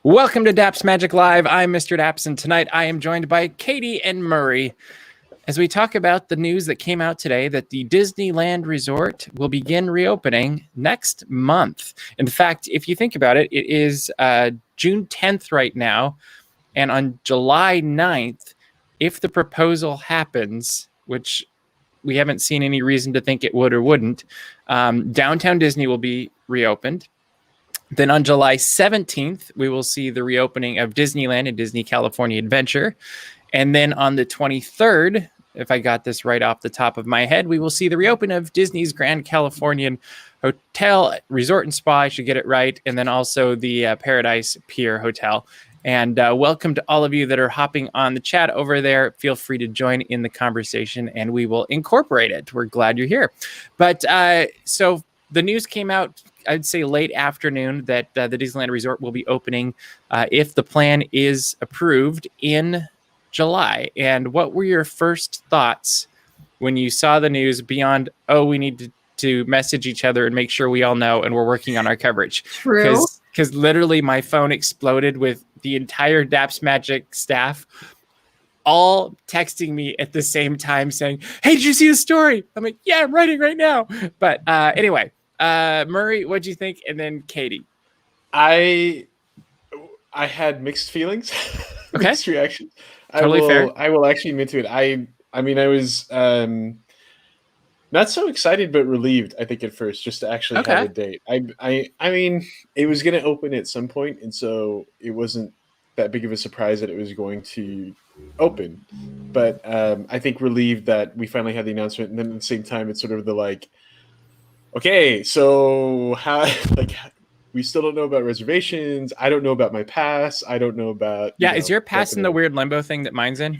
Welcome to DAPS Magic Live. I'm Mr. DAPS, and tonight I am joined by Katie and Murray as we talk about the news that came out today that the Disneyland Resort will begin reopening next month. In fact, if you think about it, it is June 10th right now, and on July 9th, if the proposal happens, which we haven't seen any reason to think it would or wouldn't, Downtown Disney will be reopened. Then on July 17th, we will see the reopening of Disneyland and Disney California Adventure. And then on the 23rd, if I got this right off the top of my head, we will see the reopening of Disney's Grand Californian Hotel, Resort and Spa, I should get it right, and then also the Paradise Pier Hotel. And welcome to all of you that are hopping on the chat over there. Feel free to join in the conversation, and we will incorporate it. We're glad you're here. But so the news came out, I'd say late afternoon, that the Disneyland Resort will be opening if the plan is approved in July. And what were your first thoughts when you saw the news beyond, oh, we need to message each other and make sure we all know and we're working on our coverage? True. Because literally my phone exploded with the entire DAPS Magic staff all texting me at the same time saying, hey, did you see the story? I'm like, yeah, I'm writing right now. But anyway, Murray, what'd you think? And then Katie. I had mixed feelings, Okay. mixed reactions. Totally fair. I will actually admit to it. I mean, I was not so excited, but relieved, I think, at first, just to actually have a date. I mean, it was going to open at some point, and so it wasn't that big of a surprise that it was going to open. But I think relieved that we finally had the announcement, and then at the same time, it's sort of the like, okay, so how, like, we still don't know about reservations. I don't know about my pass. I don't know about... Yeah, is your pass in the weird limbo thing that mine's in?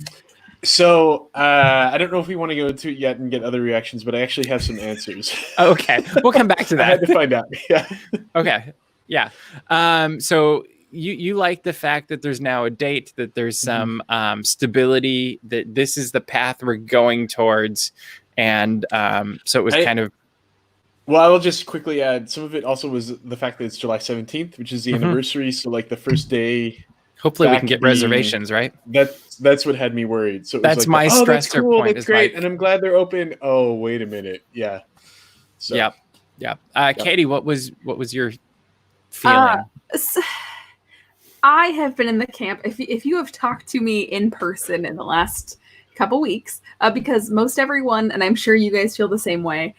So I don't know if we want to go into it yet and get other reactions, but I actually have some answers. Okay, we'll come back to that. I had to find out. Yeah. Okay, yeah. So you like the fact that there's now a date, that there's some stability, that this is the path we're going towards, and so it was kind of... Well, I will just quickly add, some of it also was the fact that it's July 17th, which is the anniversary. So like the first day. Hopefully we can get reservations, right? That's what had me worried. So it that's was my like, stressor that's cool, point. That's great. And I'm glad they're open. Oh, wait a minute. Yeah. So. Yep. Katie, what was your feeling? I have been in the camp. If you have talked to me in person in the last couple weeks, because most everyone, and I'm sure you guys feel the same way,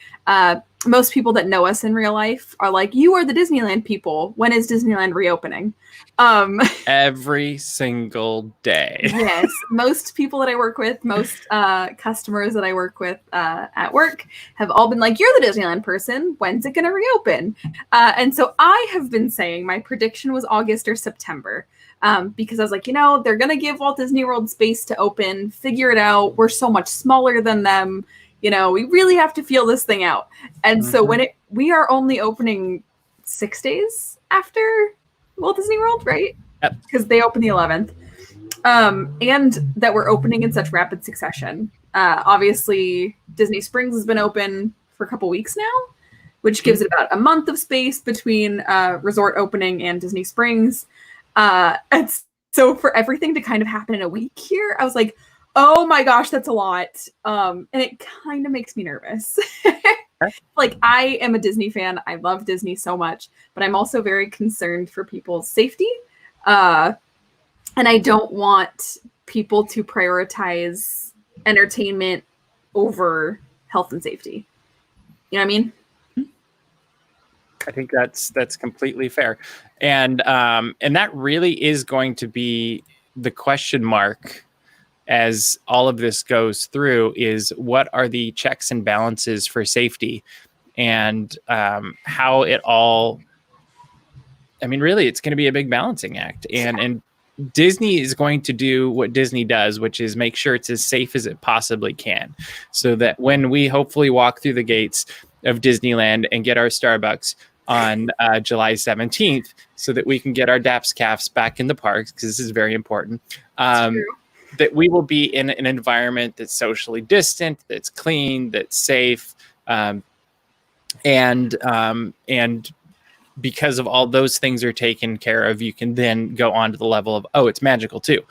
most people that know us in real life are like, you are the Disneyland people. When is Disneyland reopening? Every single day. Yes. Most people that I work with, most customers that I work with at work have all been like, you're the Disneyland person. When's it going to reopen? And so I have been saying my prediction was August or September. Because I was like, they're going to give Walt Disney World space to open, figure it out. We're so much smaller than them. We really have to feel this thing out. And so we are only opening 6 days after Walt Disney World, right? Yep. Because they open the 11th. And that we're opening in such rapid succession. Obviously, Disney Springs has been open for a couple weeks now, which gives it about a month of space between resort opening and Disney Springs. And so for everything to kind of happen in a week here, I was like, oh my gosh, that's a lot. And it kind of makes me nervous. Like, I am a Disney fan. I love Disney so much, but I'm also very concerned for people's safety. And I don't want people to prioritize entertainment over health and safety. You know what I mean? I think that's completely fair. And that really is going to be the question mark as all of this goes through, is what are the checks and balances for safety, and how it all, I mean, really, it's going to be a big balancing act. And Disney is going to do what Disney does, which is make sure it's as safe as it possibly can, so that when we hopefully walk through the gates of Disneyland and get our Starbucks on July 17th, so that we can get our DAPS calves back in the parks, because this is very important, that we will be in an environment that's socially distant, that's clean, that's safe, Um, and because of all those things are taken care of, you can then go on to the level of, oh, it's magical too.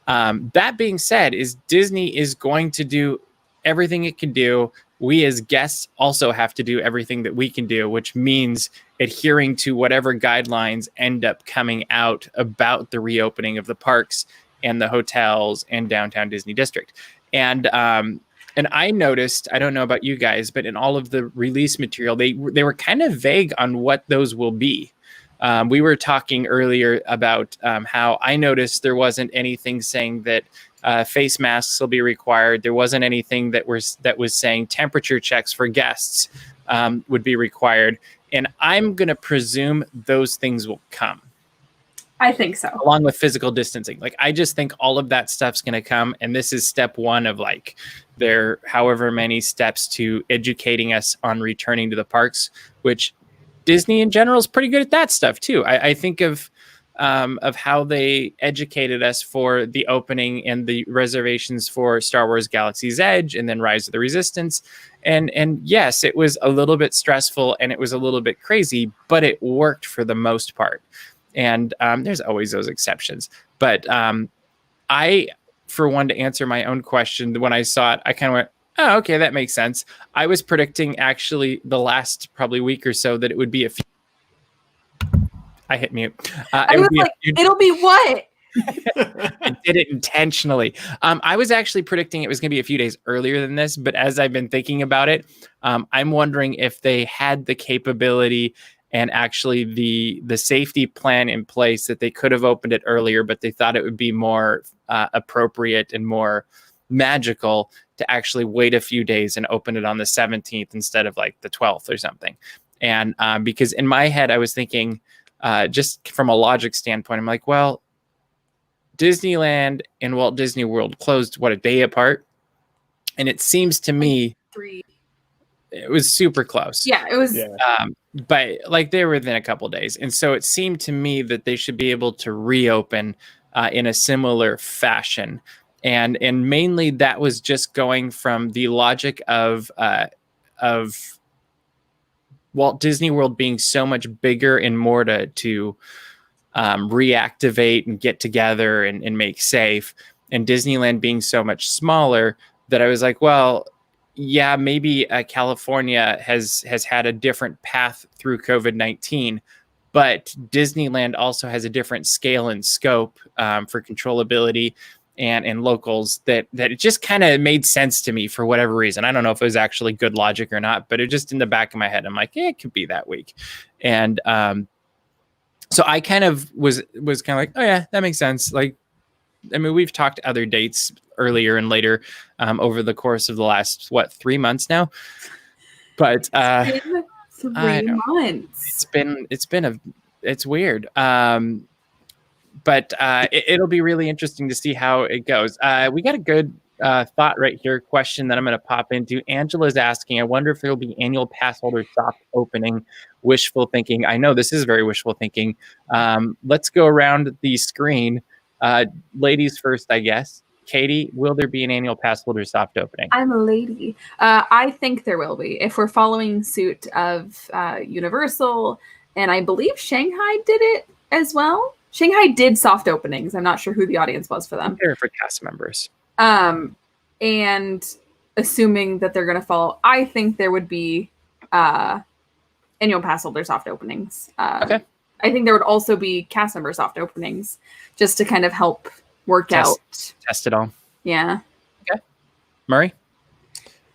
That being said, Disney is going to do everything it can do. We as guests also have to do everything that we can do, which means adhering to whatever guidelines end up coming out about the reopening of the parks and the hotels and downtown Disney District. And I noticed, I don't know about you guys, but in all of the release material, they were kind of vague on what those will be. We were talking earlier about how I noticed there wasn't anything saying that face masks will be required. There wasn't anything that was saying temperature checks for guests would be required. And I'm going to presume those things will come. I think so. Along with physical distancing. Like, I just think all of that stuff's going to come. And this is step one of like their however many steps to educating us on returning to the parks, which Disney in general is pretty good at that stuff too. I think of how they educated us for the opening and the reservations for Star Wars Galaxy's Edge and then Rise of the Resistance. And yes, it was a little bit stressful and it was a little bit crazy, but it worked for the most part. And there's always those exceptions. But I, for one, to answer my own question, when I saw it, I kind of went, oh, okay, that makes sense. I was predicting actually the last probably week or so that it would be a few. I hit mute. I was like, it'll be what? I did it intentionally. I was actually predicting it was going to be a few days earlier than this, but as I've been thinking about it, I'm wondering if they had the capability and actually the safety plan in place that they could have opened it earlier, but they thought it would be more appropriate and more magical to actually wait a few days and open it on the 17th instead of like the 12th or something. And because in my head, I was thinking, just from a logic standpoint, I'm like, well, Disneyland and Walt Disney World closed, what, a day apart? And it seems to me 3. It was super close. Yeah, it was. Yeah. But like they were within a couple of days. And so it seemed to me that they should be able to reopen in a similar fashion. And mainly that was just going from the logic of Walt Disney World being so much bigger and more to reactivate and get together and make safe, and Disneyland being so much smaller that I was like, well, yeah, maybe California has had a different path through COVID-19, but Disneyland also has a different scale and scope for controllability and locals that it just kind of made sense to me for whatever reason. I don't know if it was actually good logic or not, but it just in the back of my head, I'm like, yeah, it could be that week. And so I kind of was kind of like, oh yeah, that makes sense. Like, I mean, we've talked other dates earlier and later over the course of the last, 3 months now. But It's been 3 months. It's weird. But it'll be really interesting to see how it goes. We got a good thought right here, question that I'm going to pop into. Angela's asking, I wonder if there will be annual pass holder soft opening. Wishful thinking. I know this is very wishful thinking. Let's go around the screen. Ladies first, I guess. Katie, will there be an annual pass holder soft opening? I'm a lady. I think there will be. If we're following suit of Universal, and I believe Shanghai did it as well. Shanghai did soft openings. I'm not sure who the audience was for them. They're for cast members. And assuming that they're going to follow, I think there would be annual pass holder soft openings. Okay. I think there would also be cast member soft openings just to kind of help work out. Test it all. Yeah. Okay. Murray?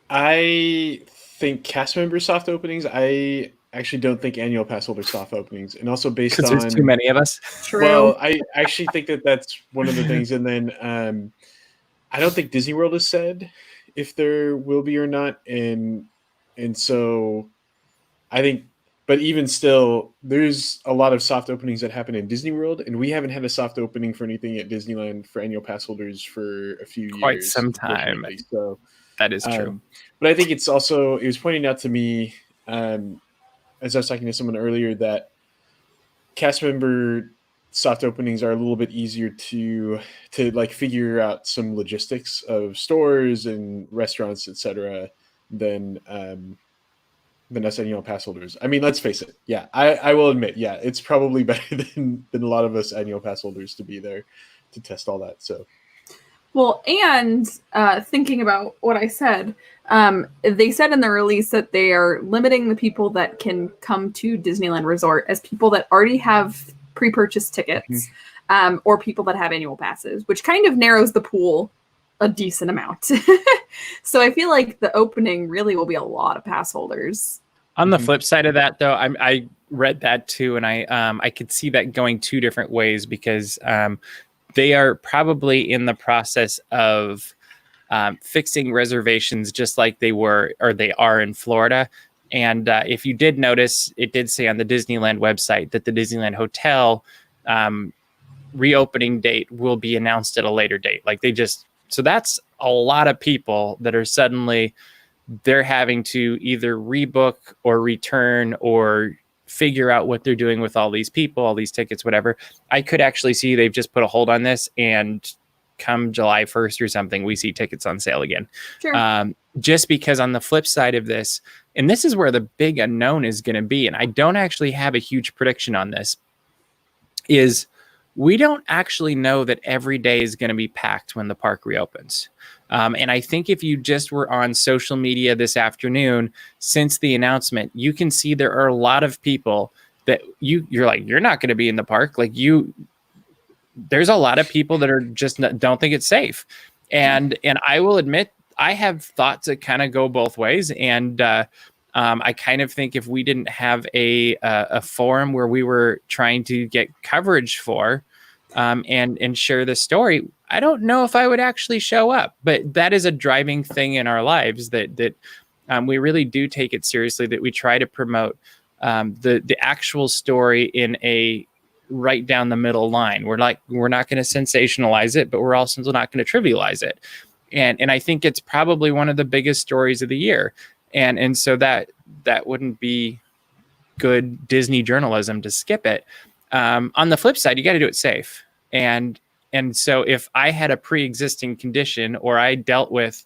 I think cast member soft openings. I actually don't think annual pass holder soft openings. And also based on... there's too many of us. True. Well, I actually think that's one of the things. And then I don't think Disney World has said if there will be or not. And so I think... But even still, there's a lot of soft openings that happen in Disney World, and we haven't had a soft opening for anything at Disneyland for annual pass holders for a few years. Quite some time. So that is true. But I think it was pointing out to me, as I was talking to someone earlier, that cast member soft openings are a little bit easier to like figure out some logistics of stores and restaurants, etc., than than us annual pass holders. I mean, let's face it. Yeah, I will admit, yeah, it's probably better than a lot of us annual pass holders to be there to test all that. So, well, and thinking about what I said, they said in the release that they are limiting the people that can come to Disneyland Resort as people that already have pre-purchased tickets, or people that have annual passes, which kind of narrows the pool a decent amount. So I feel like the opening really will be a lot of pass holders. On the flip side of that, though, I read that too, and I could see that going two different ways, because they are probably in the process of fixing reservations just like they are in Florida. And if you did notice, it did say on the Disneyland website that the Disneyland Hotel reopening date will be announced at a later date. So that's a lot of people that are suddenly, they're having to either rebook or return or figure out what they're doing with all these people, all these tickets, whatever. I could actually see they've just put a hold on this, and come July 1st or something, we see tickets on sale again. Sure. Just because on the flip side of this, and this is where the big unknown is going to be, and I don't actually have a huge prediction on this, is we don't actually know that every day is going to be packed when the park reopens. And I think if you just were on social media this afternoon, since the announcement, you can see there are a lot of people that you're like, you're not going to be in the park. There's a lot of people that are just don't think it's safe. And I will admit, I have thoughts that kind of go both ways. And I kind of think if we didn't have a forum where we were trying to get coverage for and share the story, I don't know if I would actually show up. But that is a driving thing in our lives that we really do take it seriously, that we try to promote the actual story in a right down the middle line. We're not going to sensationalize it, but we're also not going to trivialize it. And I think it's probably one of the biggest stories of the year. And so that wouldn't be good Disney journalism to skip it. On the flip side, you got to do it safe. And so if I had a pre-existing condition, or I dealt with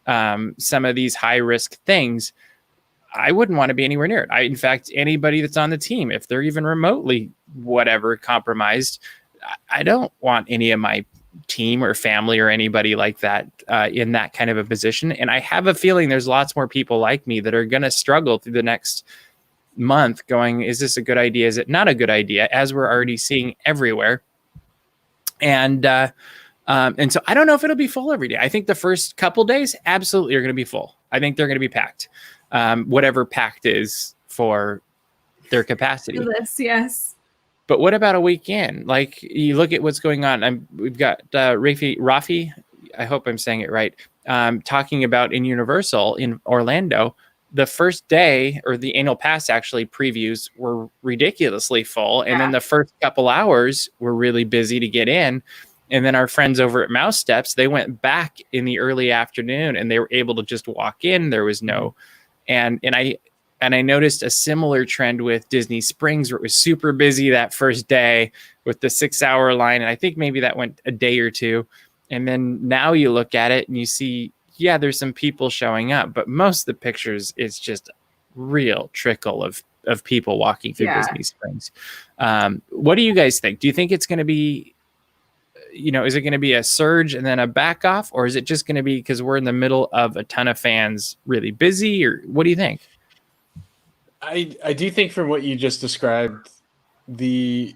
some of these high risk things, I wouldn't want to be anywhere near it. In fact, anybody that's on the team, if they're even remotely compromised, I don't want any of my team or family or anybody like that in that kind of a position. And I have a feeling there's lots more people like me that are going to struggle through the next month going, is this a good idea? Is it not a good idea? As we're already seeing everywhere. And so I don't know if it'll be full every day. I think the first couple days absolutely are going to be full. I think they're going to be packed. Whatever packed is for their capacity. Yes. But what about a weekend? Like, you look at what's going on. We've got Rafi, I hope I'm saying it right, talking about in Universal in Orlando, the first day, or the annual pass actually previews, were ridiculously full. And then the first couple hours were really busy to get in. And then our friends over at Mouse Steps, they went back in the early afternoon and they were able to just walk in. There was no, and I noticed a similar trend with Disney Springs, where it was super busy that first day with the 6-hour line. And I think maybe that went a day or two. And then now you look at it and you see, yeah, there's some people showing up, but most of the pictures, it's just real trickle of people walking through Disney Springs. What do you guys think? Do you think it's going to be, is it going to be a surge and then a back off, or is it just going to be because we're in the middle of a ton of fans really busy, or what do you think? I do think from what you just described, the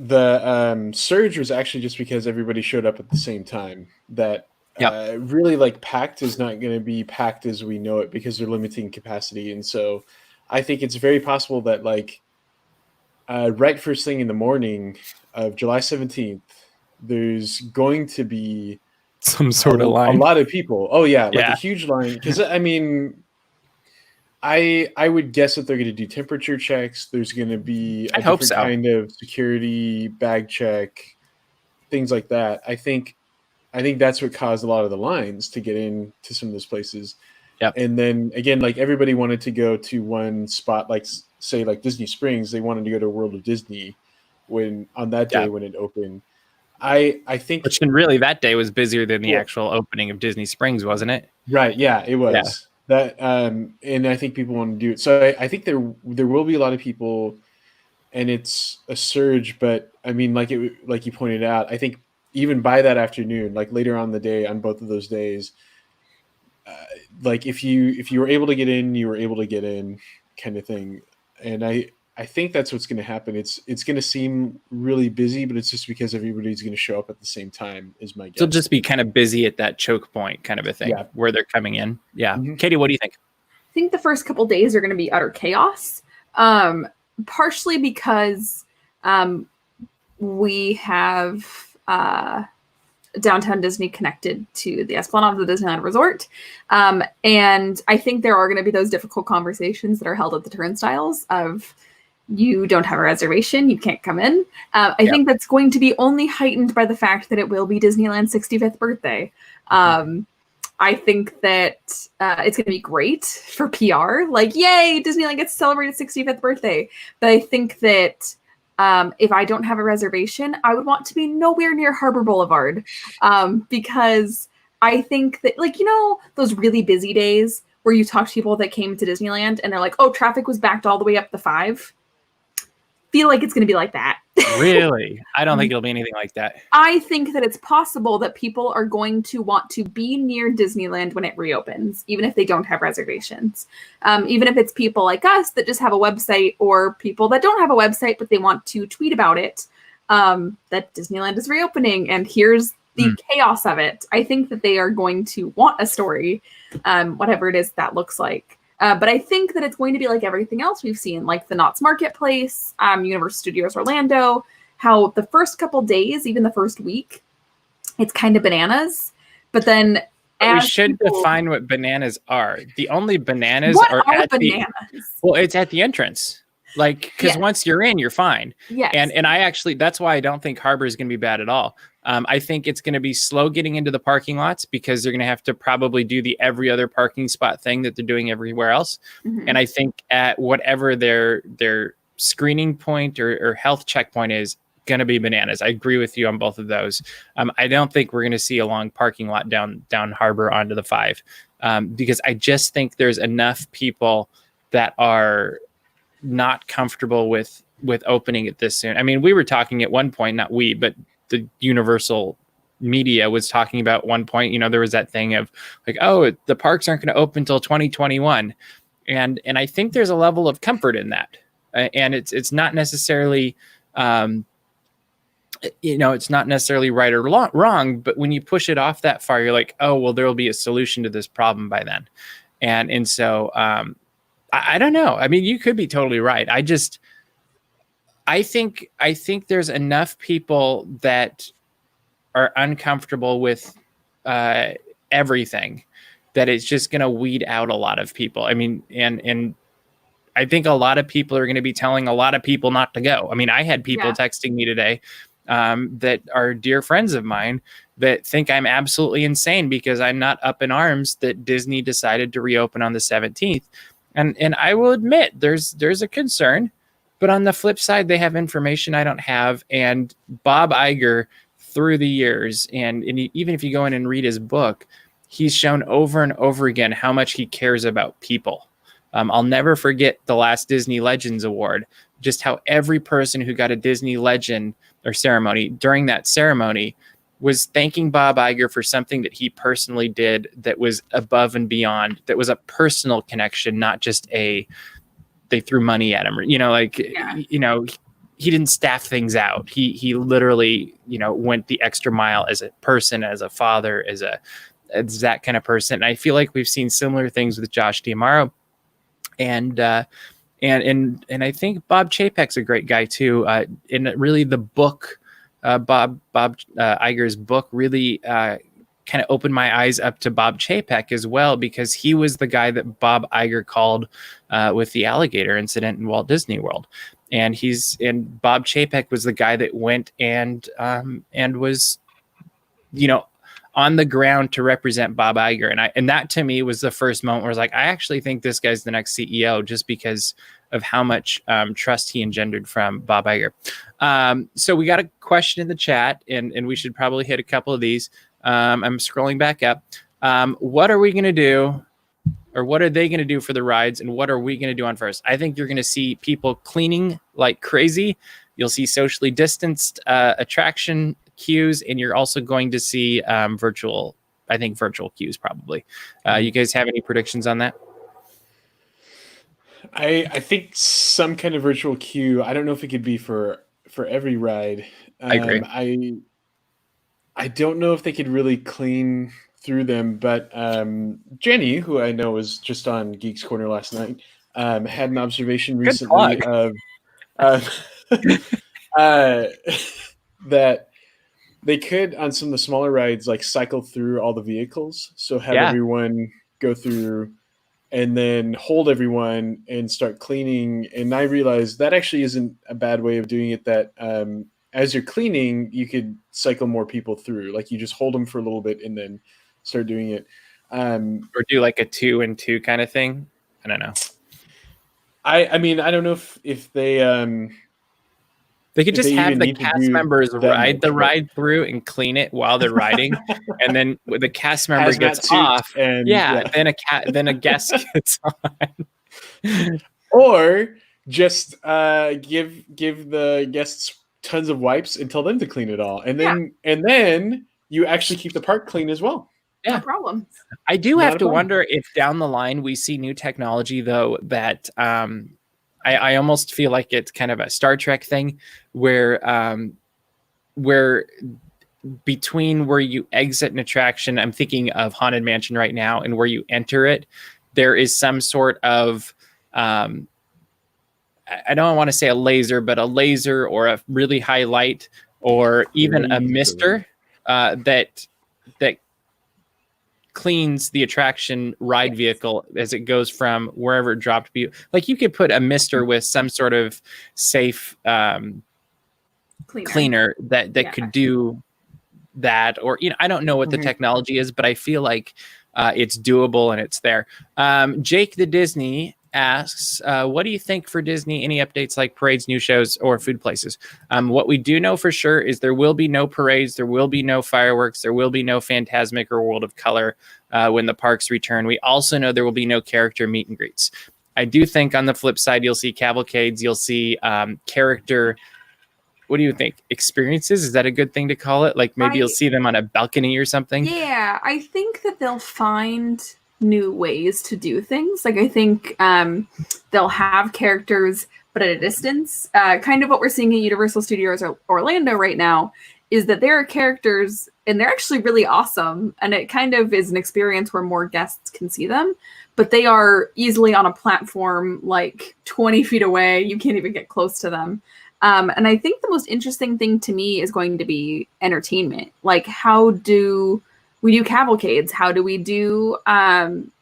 surge was actually just because everybody showed up at the same time. That really, like, packed is not going to be packed as we know it, because they're limiting capacity. And so I think it's very possible that, like, right first thing in the morning of July 17th, there's going to be some sort of line. A lot of people. Oh yeah, like a huge line. Because I mean, I would guess that they're going to do temperature checks. There's going to be a different kind of security bag check, things like that. I think that's what caused a lot of the lines to get into some of those places. Yep. And then again, like, everybody wanted to go to one spot, like, say, like Disney Springs. They wanted to go to World of Disney on that day when it opened. I think, which really that day was busier than the actual opening of Disney Springs, wasn't it? Right. Yeah, it was. Yeah. that and I think people want to do it. So I think there will be a lot of people, and it's a surge. But I mean, like you pointed out, I think even by that afternoon, like later on the day, on both of those days, like if you were able to get in, you were able to get in, kind of thing. And I think that's what's going to happen. It's going to seem really busy, but it's just because everybody's going to show up at the same time, is my guess. They'll just be kind of busy at that choke point kind of a thing, where they're coming in. Yeah. Mm-hmm. Katie, what do you think? I think the first couple days are going to be utter chaos, partially because we have Downtown Disney connected to the Esplanade of the Disneyland Resort. And I think there are going to be those difficult conversations that are held at the turnstiles of, you don't have a reservation, you can't come in. I think that's going to be only heightened by the fact that it will be Disneyland's 65th birthday. I think that it's going to be great for PR. Like, yay, Disneyland gets to celebrate its 65th birthday. But I think that if I don't have a reservation, I would want to be nowhere near Harbor Boulevard, because I think that, like, you know, those really busy days where you talk to people that came to Disneyland and they're like, oh, traffic was backed all the way up the 5. Feel like it's going to be like that. Really? I don't think it'll be anything like that. I think that it's possible that people are going to want to be near Disneyland when it reopens, even if they don't have reservations. Even if it's people like us that just have a website, or people that don't have a website, but they want to tweet about it, that Disneyland is reopening and here's the chaos of it. I think that they are going to want a story, whatever it is that looks like. But I think that it's going to be like everything else we've seen, like the Knott's Marketplace, Universal Studios Orlando, how the first couple days, even the first week, it's kind of bananas. But then we should define what bananas are. The only bananas are at bananas? It's at the entrance. Like, because once you're in, you're fine. Yes. And I actually, that's why I don't think Harbor is going to be bad at all. I think it's going to be slow getting into the parking lots, because they're going to have to probably do the every other parking spot thing that they're doing everywhere else. Mm-hmm. And I think at whatever their screening point or health checkpoint is going to be bananas. I agree with you on both of those. I don't think we're going to see a long parking lot down Harbor onto the 5, because I just think there's enough people that are not comfortable with opening it this soon. I mean, we were talking at one point, not we, but the Universal media was talking about one point, you know, there was that thing of like, oh, the parks aren't going to open until 2021. And I think there's a level of comfort in that. And it's not necessarily, it's not necessarily right or wrong, but when you push it off that far, you're like, oh, well, there will be a solution to this problem by then. And so, I don't know. I mean, you could be totally right. I think there's enough people that are uncomfortable with everything that it's just going to weed out a lot of people. I mean, and I think a lot of people are going to be telling a lot of people not to go. I mean, I had people texting me today that are dear friends of mine that think I'm absolutely insane because I'm not up in arms that Disney decided to reopen on the 17th. And I will admit there's a concern, but on the flip side, they have information I don't have. And Bob Iger, through the years, and even if you go in and read his book, he's shown over and over again how much he cares about people. I'll never forget the last Disney Legends Award, just how every person who got a Disney Legend or ceremony during that ceremony was thanking Bob Iger for something that he personally did that was above and beyond, that was a personal connection, not just they threw money at him, he didn't staff things out. He literally, went the extra mile as a person, as a father, as that kind of person. And I feel like we've seen similar things with Josh D'Amaro. And I think Bob Chapek's a great guy too. And really the book, Bob Iger's book really kind of opened my eyes up to Bob Chapek as well, because he was the guy that Bob Iger called with the alligator incident in Walt Disney World. And Bob Chapek was the guy that went and was, on the ground to represent Bob Iger. And that to me was the first moment where I was like, I actually think this guy's the next CEO, just because of how much trust he engendered from Bob Iger. So we got a question in the chat, and we should probably hit a couple of these. I'm scrolling back up. What are we going to do or what are they going to do for the rides, and what are we going to do on first? I think you're going to see people cleaning like crazy. You'll see socially distanced attraction queues, and you're also going to see virtual queues probably. You guys have any predictions on that? I think some kind of virtual queue. I don't know if it could be for every ride. I agree. I don't know if they could really clean through them, but Jenny, who I know was just on Geeks Corner last night, had an observation recently of that they could, on some of the smaller rides, like cycle through all the vehicles. So have everyone go through and then hold everyone and start cleaning. And I realized that actually isn't a bad way of doing it, that as you're cleaning, you could cycle more people through. Like you just hold them for a little bit and then start doing it. Or do like a 2 and 2 kind of thing. I don't know. I mean, I don't know if they could just have the cast members ride the ride through and clean it while they're riding, and then when the cast member gets off, then a guest gets on. Or just give the guests tons of wipes and tell them to clean it all, and then you actually keep the park clean as well. Yeah, no problem. I do have to wonder if down the line we see new technology, though, that I almost feel like it's kind of a Star Trek thing where between where you exit an attraction, I'm thinking of Haunted Mansion right now, and where you enter it, there is some sort of, I don't want to say a laser or a really high light or even a mister that cleans the attraction ride vehicle as it goes from wherever it dropped. Like you could put a mister with some sort of safe cleaner that could do that, or I don't know what the technology is, but I feel like it's doable and it's there. Jake the Disney asks, what do you think for Disney? Any updates like parades, new shows, or food places? What we do know for sure is there will be no parades, there will be no fireworks, there will be no Fantasmic or World of Color when the parks return. We also know there will be no character meet and greets. I do think on the flip side, you'll see cavalcades, you'll see character, what do you think? Experiences? Is that a good thing to call it? Like maybe you'll see them on a balcony or something? Yeah, I think that they'll find new ways to do things. Like I think they'll have characters but at a distance. Kind of what we're seeing at Universal Studios Orlando right now is that there are characters and they're actually really awesome, and it kind of is an experience where more guests can see them, but they are easily on a platform like 20 feet away. You can't even get close to them. And I think the most interesting thing to me is going to be entertainment. Like how do we do cavalcades? How do we do, I'm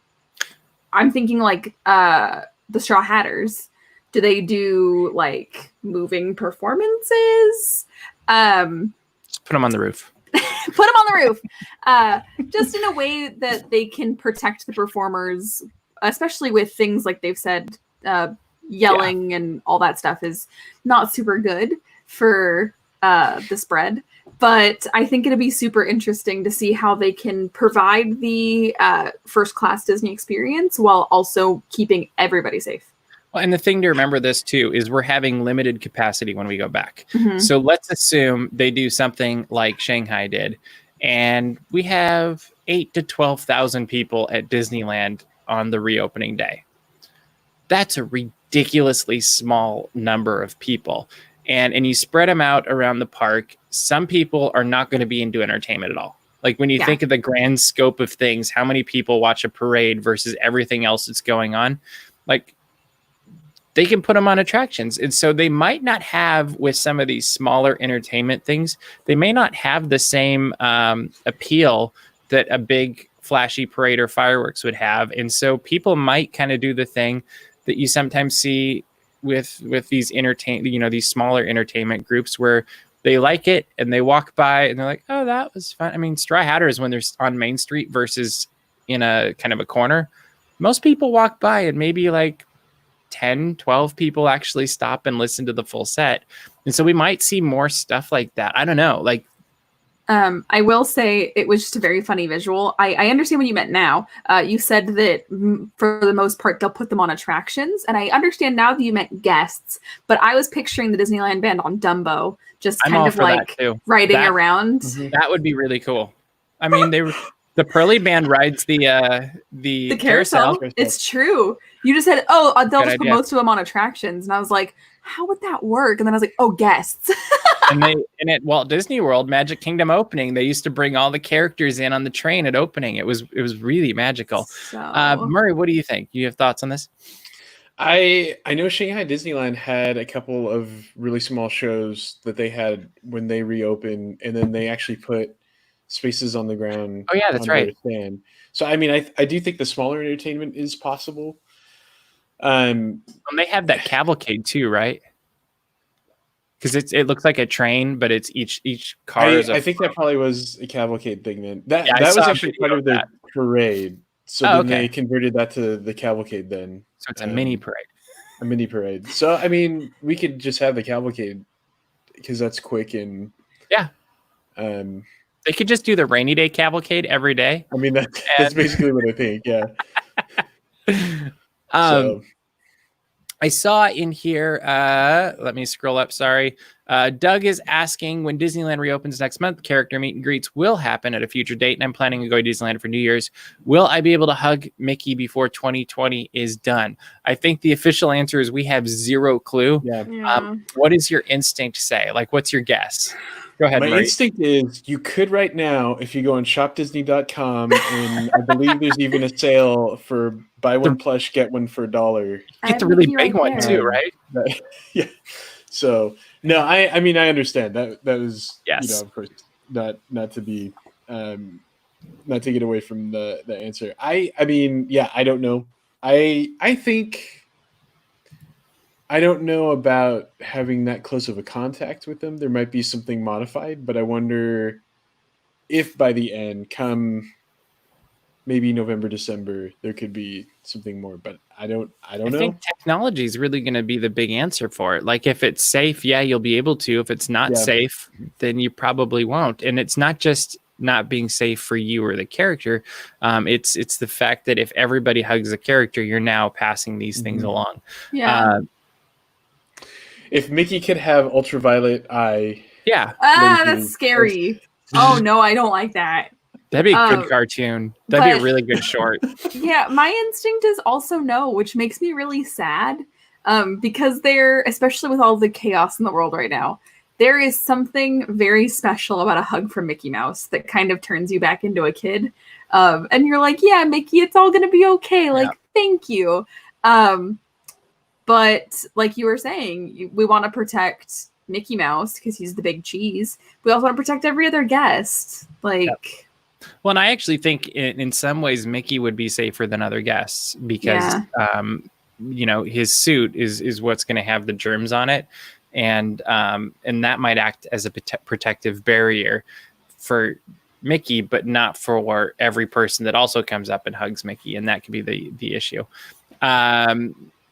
thinking like the Straw Hatters. Do they do like moving performances? Just put them on the roof. Put them on the roof. Just in a way that they can protect the performers, especially with things like they've said, yelling and all that stuff is not super good for the spread. But I think it'll be super interesting to see how they can provide the first-class Disney experience while also keeping everybody safe. Well, and the thing to remember this too is we're having limited capacity when we go back. So let's assume they do something like Shanghai did, and we have 8,000 to 12,000 people at Disneyland on the reopening day. That's a ridiculously small number of people. And you spread them out around the park. Some people are not going to be into entertainment at all. Like when you think of the grand scope of things, how many people watch a parade versus everything else that's going on? Like they can put them on attractions. And so they might not have, with some of these smaller entertainment things, they may not have the same appeal that a big flashy parade or fireworks would have. And so people might kind of do the thing that you sometimes see with these these smaller entertainment groups where they like it and they walk by and they're like, oh, that was fun. I mean, Straw Hatters, when they're on Main Street versus in a kind of a corner, most people walk by and maybe like 10, 12 people actually stop and listen to the full set. And so we might see more stuff like that. I don't know. Like I will say it was just a very funny visual. I understand what you meant now. You said that for the most part, they'll put them on attractions. And I understand now that you meant guests. But I was picturing the Disneyland band on Dumbo, just kind of like riding around. That would be really cool. I mean, the Pearly band rides the carousel. It's true. You just said, they'll just put most of them on attractions. And I was like, how would that work? And then I was like, oh, guests. And at Walt Disney World Magic Kingdom opening, they used to bring all the characters in on the train at opening. It was really magical. Murray, what do you think? You have thoughts on this? I know Shanghai Disneyland had a couple of really small shows that they had when they reopened, and then they actually put spaces on the ground. Oh yeah, that's right. Stand. So I mean, I do think the smaller entertainment is possible. And they have that cavalcade too, right? Because it looks like a train, but it's each car. I think that probably was a cavalcade thing then. That was actually part of their parade. So they converted that to the cavalcade then. So it's a mini parade. A mini parade. So I mean, we could just have the cavalcade because that's quick and they could just do the rainy day cavalcade every day. I mean, that's basically what I think. Yeah. I saw in here, let me scroll up, sorry. Doug is asking, when Disneyland reopens next month, character meet and greets will happen at a future date, and I'm planning to go to Disneyland for New Year's. Will I be able to hug Mickey before 2020 is done? I think the official answer is we have zero clue. Yeah. What does your instinct say? Like, what's your guess? Go ahead, My Murray. instinct is you could right now, if you go on shopdisney.com, and I believe there's even a sale for buy one plush, get one for $1. Get the really big one too, right? Yeah. So no, I mean I understand that was of course not to be not to get away from the answer. I mean I don't know. I think I don't know about having that close of a contact with them. There might be something modified, but I wonder if by the end, come maybe November, December, there could be something more. But I don't know. I think technology is really going to be the big answer for it. Like if it's safe, you'll be able to. If it's not safe, then you probably won't. And it's not just not being safe for you or the character. It's the fact that if everybody hugs the character, you're now passing these things along. Yeah. If Mickey could have ultraviolet eye. Yeah. That's scary. Oh, no, I don't like that. That'd be a good cartoon. That'd be a really good short. Yeah, my instinct is also no, which makes me really sad. Because especially with all the chaos in the world right now, there is something very special about a hug from Mickey Mouse that kind of turns you back into a kid. And you're like, yeah, Mickey, it's all going to be okay. Like, thank you. But like you were saying, we want to protect Mickey Mouse because he's the big cheese. We also want to protect every other guest. Like, well, and I actually think in some ways Mickey would be safer than other guests because, his suit is what's going to have the germs on it, and that might act as a protective barrier for Mickey, but not for every person that also comes up and hugs Mickey, and that could be the issue.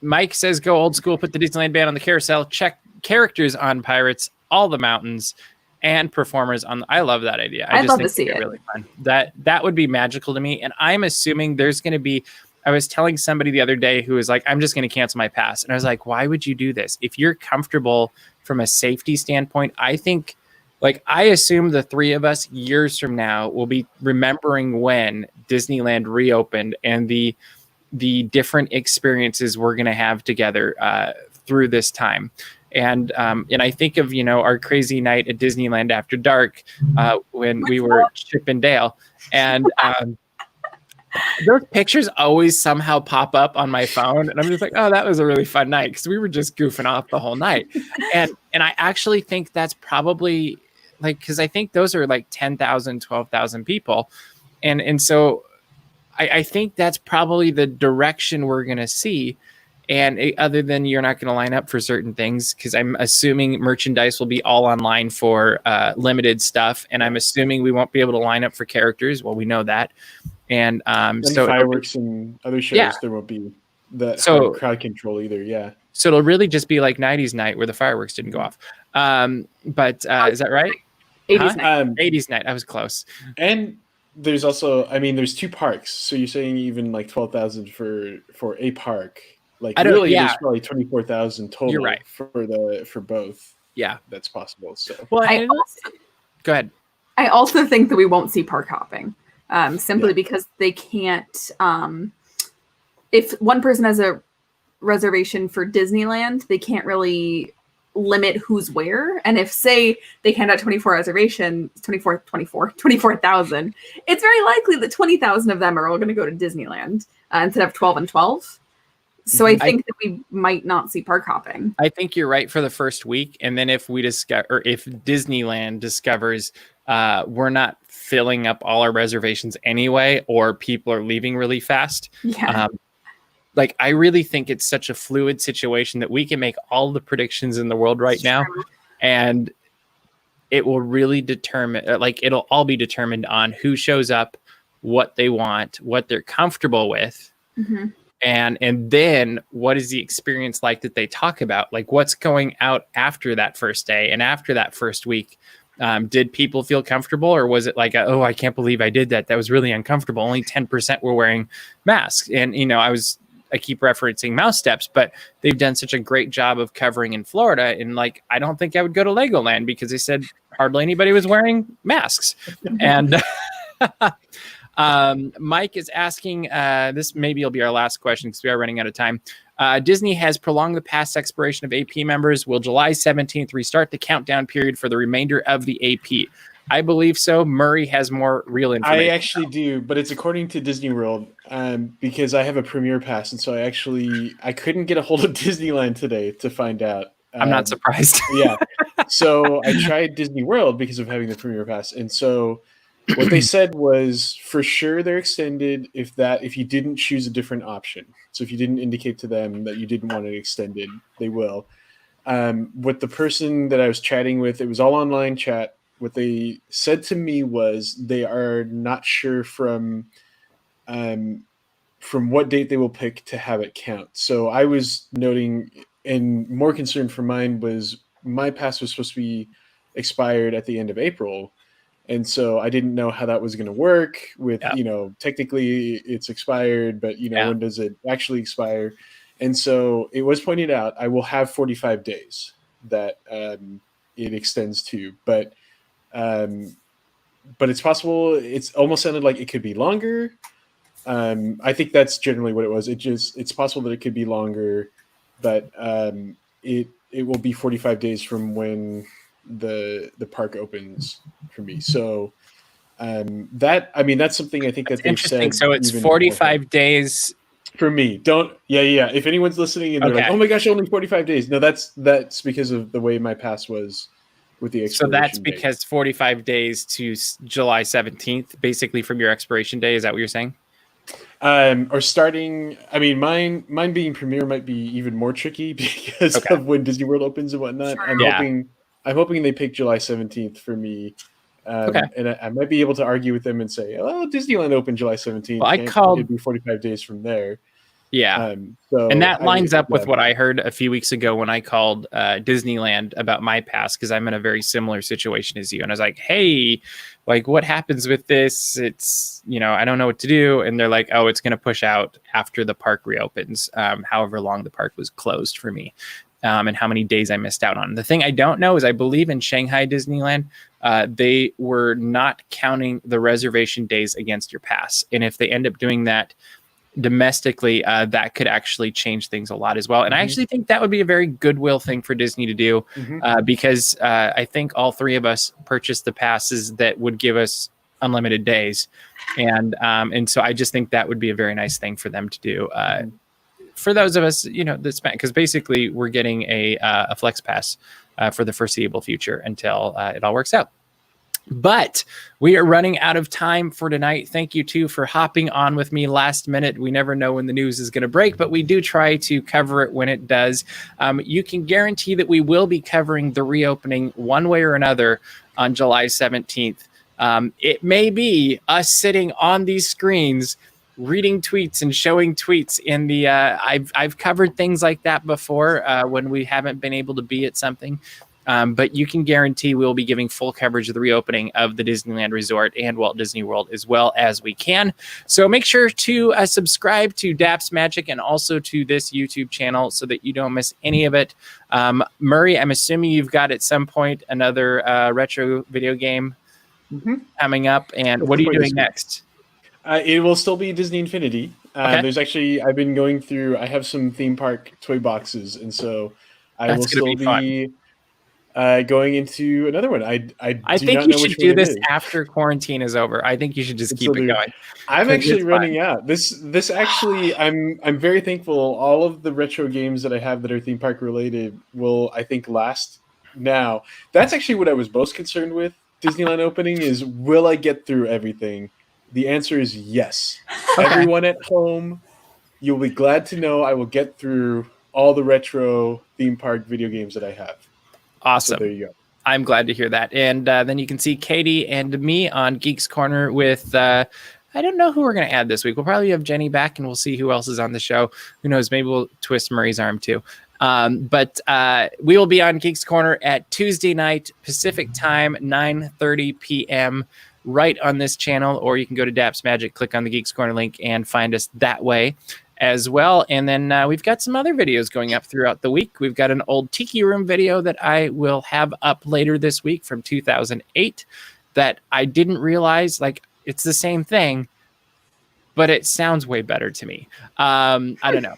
Mike says, go old school, put the Disneyland band on the carousel, check characters on Pirates, all the mountains, and performers on. I love that idea. I just love think to see it. Really fun. That would be magical to me. And I'm assuming there's going to be, I was telling somebody the other day who was like, I'm just going to cancel my pass. And I was like, why would you do this? If you're comfortable from a safety standpoint, I think, I assume the three of us years from now will be remembering when Disneyland reopened and the different experiences we're going to have together through this time. And I think of, our crazy night at Disneyland after dark when we were Chip and Dale. And those pictures always somehow pop up on my phone. And I'm just like, oh, that was a really fun night because we were just goofing off the whole night. And I actually think that's probably because I think those are 10,000, 12,000 people. And so I think that's probably the direction we're going to see. And other than you're not going to line up for certain things, because I'm assuming merchandise will be all online for limited stuff. And I'm assuming we won't be able to line up for characters. Well, we know that. And so fireworks and other shows, there won't be that crowd control either. Yeah. So it'll really just be like 90s night where the fireworks didn't go off. But is that right? 80s night. 80s night. I was close. And there's also, I mean, there's 2 parks. So you're saying even like 12,000 for a park. Like really, there's probably 24,000 total. You're right. for both. Yeah, that's possible. So well, go ahead. I also think that we won't see park hopping, simply because they can't. If one person has a reservation for Disneyland, they can't really limit who's where. And if, say, they hand out 24,000, it's very likely that 20,000 of them are all going to go to Disneyland instead of 12 and 12. So I think that we might not see park hopping. I think you're right for the first week. And then if Disneyland discovers we're not filling up all our reservations anyway, or people are leaving really fast. Yeah. Like, I really think it's such a fluid situation that we can make all the predictions in the world right now. And it will really determine, it'll all be determined on who shows up, what they want, what they're comfortable with. Mm-hmm. And then what is the experience like that they talk about? Like, what's going out after that first day and after that first week? Did people feel comfortable, or was it like, oh, I can't believe I did that. That was really uncomfortable. Only 10% were wearing masks. And, I keep referencing Mouse Steps, but they've done such a great job of covering in Florida. And like, I don't think I would go to Legoland because they said hardly anybody was wearing masks. And Mike is asking, this maybe will be our last question because we are running out of time. Disney has prolonged the pass expiration of AP members. Will July 17th restart the countdown period for the remainder of the AP? I believe so. Murray has more real information. I actually do, but it's according to Disney World, because I have a Premier Pass, and so I couldn't get a hold of Disneyland today to find out. I'm not surprised. Yeah. So I tried Disney World because of having the Premier Pass, and so what they said was for sure they're extended if you didn't choose a different option. So if you didn't indicate to them that you didn't want it extended, they will. With the person that I was chatting with, it was all online chat. What they said to me was they are not sure from what date they will pick to have it count. So I was noting, and more concerned for mine was my pass was supposed to be expired at the end of April. And so I didn't know how that was going to work with, technically it's expired, but, when does it actually expire? And so it was pointed out, I will have 45 days that it extends to, but it's possible. It's almost sounded like it could be longer. I think that's generally what it was. It's possible that it could be longer, but it will be 45 days from when the park opens for me. So that's something I think that they've interesting. Said. So it's 45 days for me. Yeah. If anyone's listening and they're like, oh my gosh, only 45 days. No, that's because of the way my pass was with the expiration. So that's because 45 days to July 17th, basically from your expiration day. Is that what you're saying? Or starting, mine being Premier might be even more tricky because of when Disney World opens and whatnot. Sure. I'm hoping they pick July 17th for me. And I might be able to argue with them and say, oh, Disneyland opened July 17th. Well, it'd be 45 days from there. Yeah. And that lines up with what I heard a few weeks ago when I called Disneyland about my pass, because I'm in a very similar situation as you. And I was like, hey, like, what happens with this? It's, I don't know what to do. And they're like, oh, it's going to push out after the park reopens, however long the park was closed for me. And how many days I missed out on. The thing I don't know is I believe in Shanghai Disneyland, they were not counting the reservation days against your pass. And if they end up doing that domestically, that could actually change things a lot as well. And I actually think that would be a very goodwill thing for Disney to do, because I think all three of us purchased the passes that would give us unlimited days. And so I just think that would be a very nice thing for them to do. For those of us, that's because basically we're getting a flex pass for the foreseeable future until it all works out. But we are running out of time for tonight. Thank you, too, for hopping on with me last minute. We never know when the news is going to break, but we do try to cover it when it does. You can guarantee that we will be covering the reopening one way or another on July 17th. It may be us sitting on these screens reading tweets and showing tweets in the I've covered things like that before when we haven't been able to be at something. But you can guarantee we'll be giving full coverage of the reopening of the Disneyland Resort and Walt Disney World as well as we can. So make sure to subscribe to DAPS Magic and also to this YouTube channel so that you don't miss any of it. Murray, I'm assuming you've got at some point another retro video game coming up. And what are you doing next? It will still be Disney Infinity. Okay. There's actually, I've been going through, I have some theme park toy boxes, and so I will still be going into another one. I think you should do this after quarantine is over. I think you should just keep it going. I'm actually running out. This actually, I'm very thankful. All of the retro games that I have that are theme park related will, I think, last now. That's actually what I was most concerned with Disneyland opening is, will I get through everything? The answer is yes. Okay. Everyone at home, you'll be glad to know I will get through all the retro theme park video games that I have. Awesome. So there you go. I'm glad to hear that. And then you can see Katie and me on Geeks Corner with, I don't know who we're going to add this week. We'll probably have Jenny back and we'll see who else is on the show. Who knows? Maybe we'll twist Murray's arm too. But we will be on Geeks Corner at Tuesday night, Pacific time, 9:30 p.m., right on this channel, or you can go to DAPS Magic, click on the Geeks Corner link, and find us that way as well. And then we've got some other videos going up throughout the week. We've got an old Tiki Room video that I will have up later this week from 2008 that I didn't realize, like, it's the same thing, but it sounds way better to me. I don't know.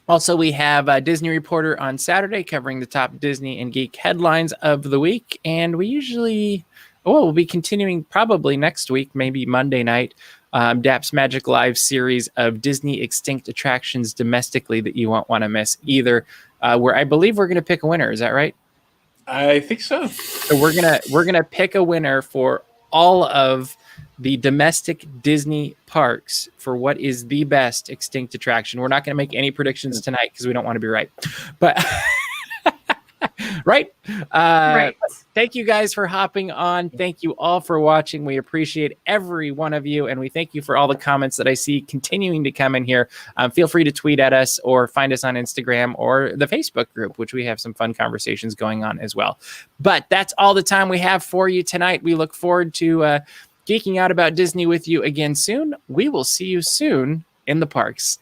Also, we have a Disney Reporter on Saturday covering the top Disney and geek headlines of the week. And we usually... we'll be continuing probably next week, maybe Monday night, DAPS Magic Live series of Disney extinct attractions domestically that you won't want to miss either, where I believe we're going to pick a winner. Is that right? I think so. So we're gonna pick a winner for all of the domestic Disney parks for what is the best extinct attraction. We're not going to make any predictions tonight because we don't want to be right. But... right. Thank you guys for hopping on. Thank you all for watching. We appreciate every one of you, and we thank you for all the comments that I see continuing to come in here. Feel free to tweet at us or find us on Instagram or the Facebook group, which we have some fun conversations going on as well. But that's all the time we have for you tonight. We look forward to geeking out about Disney with you again soon. We will see you soon in the parks.